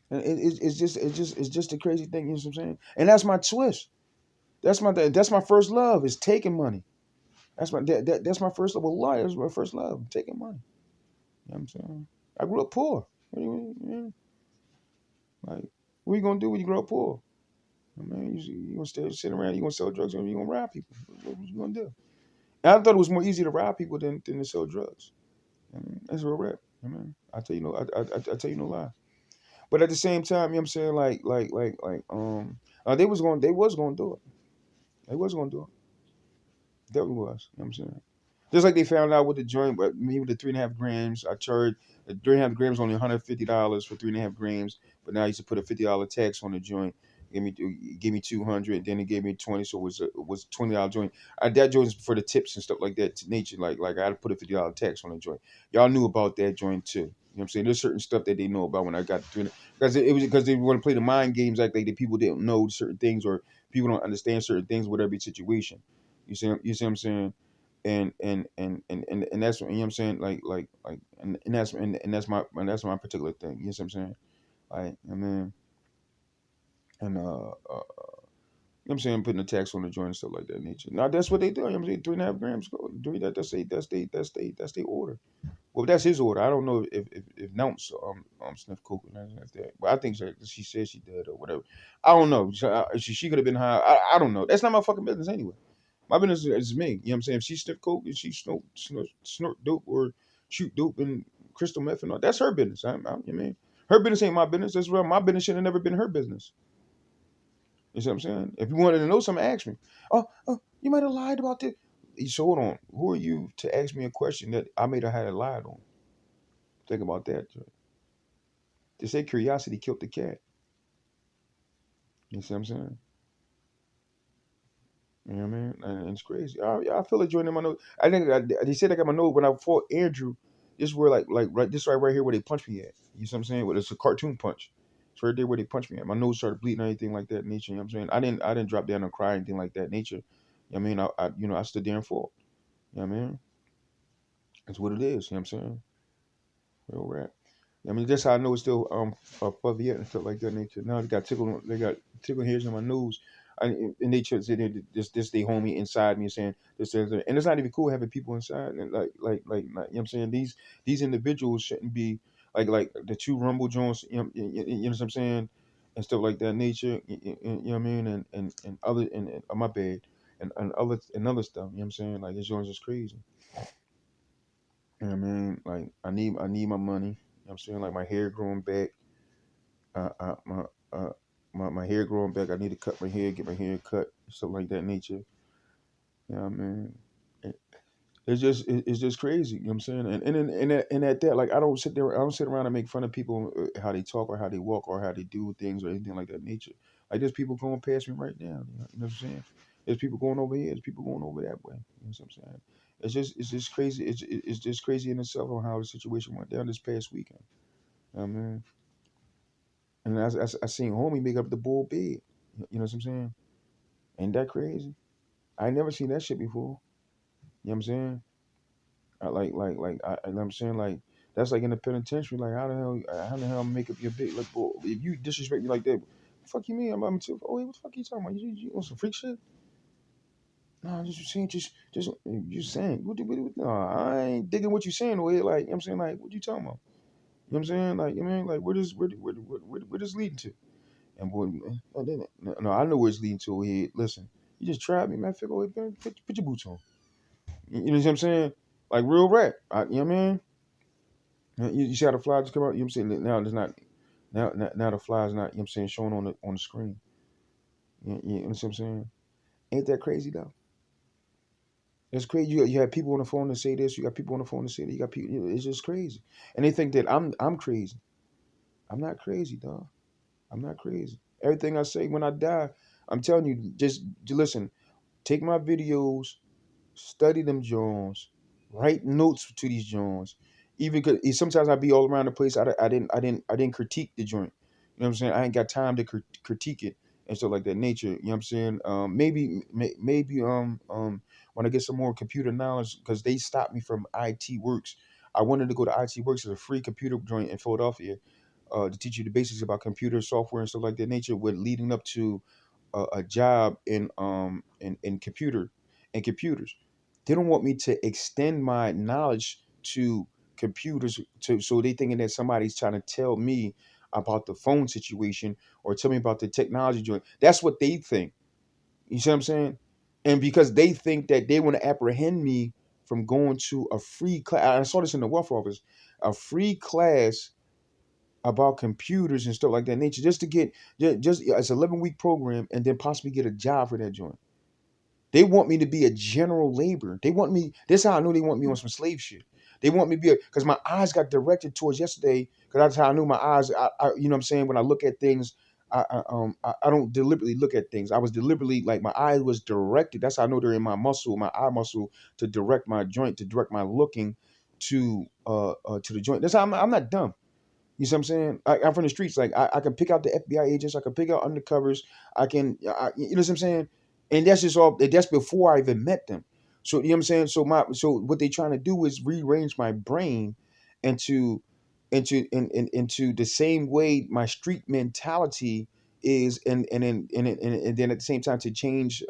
And it's just a crazy thing. You know what I'm saying? And that's my twist. That's my first love is taking money. That's my first love. Well, that's my first love, taking money. You know what I'm saying? I grew up poor. Like, what you gonna do when you grow up poor? I mean, you gonna stay sit around, you gonna sell drugs, or you gonna rob people? What you gonna do? And I thought it was more easy to rob people than to sell drugs. I mean, that's real rap. I mean, I tell you no, I tell you no lie. But at the same time, you know what I'm saying? They was going to do it. They was going to do it. That was. You know what I'm saying? Just like they found out with the joint, but me with the 3.5 grams, I charged the 3.5 grams only $150 for 3.5 grams, but now I used to put a $50 tax on the joint. Give me 200, then it gave me 20, so it was $20 joint. That joint is for the tips and stuff like that to nature. Like I had to put a $50 tax on the joint. Y'all knew about that joint too. You know what I'm saying? There's certain stuff that they know about when I got the 300, because they want to play the mind games like the people didn't know certain things or people don't understand certain things with every situation. You see what I'm saying? And that's what, you know what I'm saying, and that's my particular thing. You know what I'm saying? Like, I mean, and you know what I'm saying, putting a tax on the joint and stuff like that nature. Now that's what they do. You know what I'm saying? 3.5 grams go do that. That's they order. Well, that's his order. I don't know if Nounce sniff coke or anything like that, but I think she said she did or whatever. I don't know. She could have been high. I don't know. That's not my fucking business anyway. My business is me. You know what I'm saying? If she sniff coke and she snort dope or shoot dope and crystal meth and all, that's her business. You mean her business ain't my business. That's why my business should have never been her business. You see what I'm saying? If you wanted to know something, ask me. Oh, you might have lied about this. So hold on. Who are you to ask me a question that I may have had lied on? Think about that. They say curiosity killed the cat. You see what I'm saying? You know what I mean? And it's crazy. I feel it joining my nose. I think they said I got my nose when I fought Andrew. This is where like right this right here where they punched me at. You see what I'm saying? Well, it's a cartoon punch. It's right there where they punched me at. My nose started bleeding or anything like that nature. You know what I'm saying? I didn't drop down and cry or anything like that nature. You know what I mean? I stood there and fought. You know what I mean? That's what it is. You know what I'm saying? Real rap. I mean, that's how I know it's still fuzzy and stuff like that nature. Now they got tickle hairs on my nose. And they just said this they homie inside me saying this and it's not even cool having people inside and you know what I'm saying, these individuals shouldn't be like the two Rumble Jones, you know what I'm saying, and stuff like that nature, you know what I mean, and other and my bad, and other stuff. You know what I'm saying? Like this joint's just crazy. You know what I mean? Like I need my money. You know what I'm saying? Like my hair growing back. My uh my hair growing back. I need to cut my hair, get my hair cut, stuff like that nature. You know what I mean? It's just crazy. You know what I'm saying? And at that, like I don't sit around and make fun of people how they talk or how they walk or how they do things or anything like that nature. Like there's people going past me right now. You know what I'm saying? There's people going over here. There's people going over that way. You know what I'm saying? It's just crazy. It's just crazy in itself on how the situation went down this past weekend. You know what I mean? And I seen homie make up the bull bed. You know what I'm saying? Ain't that crazy? I ain't never seen that shit before. You know what I'm saying? You know what I'm saying? Like, that's like in the penitentiary. Like, how the hell make up your bed? Like, bro, if you disrespect me like that, fuck you mean? I'm too. Oh, wait, what the fuck you talking about? You want some freak shit? No, I'm just saying, just, you saying. No, I ain't digging what you saying. Way like, you know what I'm saying, like, what you talking about? You know what I'm saying? Like, you know, like, where this leading to? And boy, no, I know where it's leading to. Here, listen, you just tried me, man. Figure, away, man. Put your boots on. You know what I'm saying? Like real rap. You know what I mean? You see how the fly just come out? You know what I'm saying? Now there's not now the fly's not, you know what I'm saying, showing on the screen. You know what I'm saying? Ain't that crazy though? It's crazy. You have people on the phone to say this, you got people on the phone to say that, you got people, it's just crazy. And they think that I'm crazy. I'm not crazy, dog. I'm not crazy. Everything I say when I die, I'm telling you, just listen, take my videos, study them Jones, write notes to these Jones. Even cause sometimes I be all around the place. I didn't critique the joint. You know what I'm saying? I ain't got time to critique it and stuff like that nature. You know what I'm saying? Maybe when I get some more computer knowledge, because they stopped me from IT Works. I wanted to go to IT Works as a free computer joint in Philadelphia, to teach you the basics about computer software and stuff like that nature, with leading up to a job in computers. They don't want me to extend my knowledge to computers, so they thinking that somebody's trying to tell me about the phone situation or tell me about the technology joint. That's what they think. You see what I'm saying? And because they think that they want to apprehend me from going to a free class. I saw this in the wealth office, a free class about computers and stuff like that nature, just to get just it's 11-week program and then possibly get a job for that joint. They want me to be a general laborer. They want me. This is how I know they want me on some slave shit. They want me to be because my eyes got directed towards yesterday. Because that's how I knew my eyes. You know what I'm saying, when I look at things, I don't deliberately look at things. I was deliberately, like, my eye was directed. That's how I know they're in my muscle, my eye muscle, to direct my joint, to direct my looking to the joint. That's how I'm not dumb. You see what I'm saying? I'm from the streets. Like, I can pick out the FBI agents. I can pick out undercovers. You know what I'm saying? And that's just all. That's before I even met them. So you know what I'm saying. So what they trying to do is rearrange my brain into into the same way my street mentality is, and then at the same time to change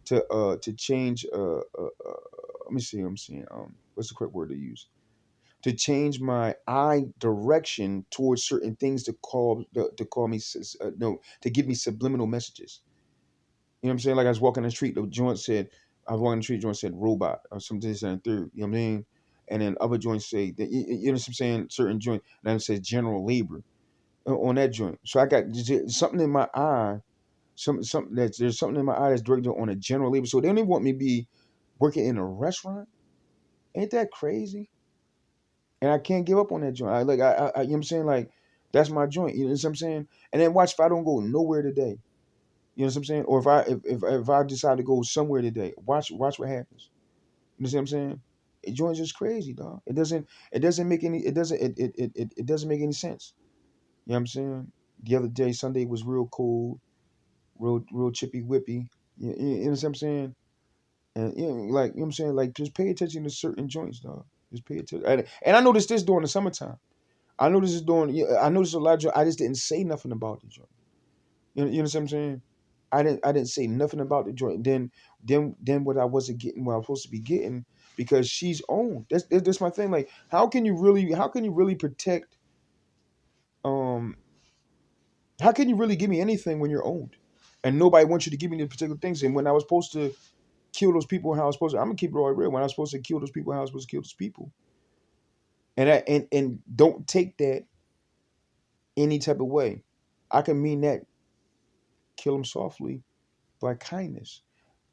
to change let me see. I'm seeing what's the correct word to use, to change my eye direction towards certain things, to call me no, to give me subliminal messages. You know what I'm saying? Like, I was walking the street, the joint said, I was walking the street, joint said robot or something, this and third. You know what I mean? And then other joints say that, you know what I'm saying? Certain joint, and then it says general labor on that joint. So I got something in my eye, something that's there's something in my eye that's directed on a general labor. So they don't even want me to be working in a restaurant. Ain't that crazy? And I can't give up on that joint. You know what I'm saying? Like, that's my joint. You know what I'm saying? And then watch if I don't go nowhere today. You know what I'm saying? Or if I decide to go somewhere today, watch what happens. You know what I'm saying? It joint's just crazy, dog. It doesn't make any it doesn't make any sense. You know what I'm saying? The other day, Sunday was real cold, real chippy whippy. You know what I'm saying? And like, you know what I'm saying? Like, just pay attention to certain joints, dog. Just pay attention. And I noticed this during the summertime. I know this is doing. Yeah, I noticed a lot of joint. I just didn't say nothing about the joint. You know what I'm saying? I didn't say nothing about the joint. Then what I wasn't getting, what I was supposed to be getting, because she's owned. That's my thing. Like, how can you really protect, um how can you really give me anything when you're owned? and nobody wants you to give me the particular things. And when I was supposed to kill those people, how I was supposed to, I'm gonna keep it all real. When I was supposed to kill those people, how I was supposed to kill those people, and don't take that any type of way. I can mean that kill them softly by kindness.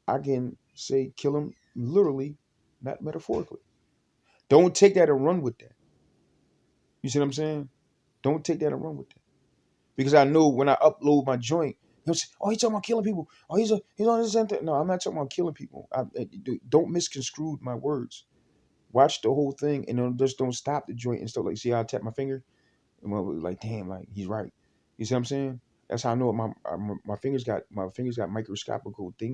I can say kill them literally, not metaphorically. Don't take that and run with that. You see what I'm saying? Don't take that and run with that. Because I know when I upload my joint, he'll say, "Oh, he's talking about killing people. Oh, he's on this and that." No, I'm not talking about killing people. Don't misconstrue my words. Watch the whole thing and just don't stop the joint and stuff. Like, see how I tap my finger? And like, damn, like he's right. You see what I'm saying? That's how I know my fingers got microscopical things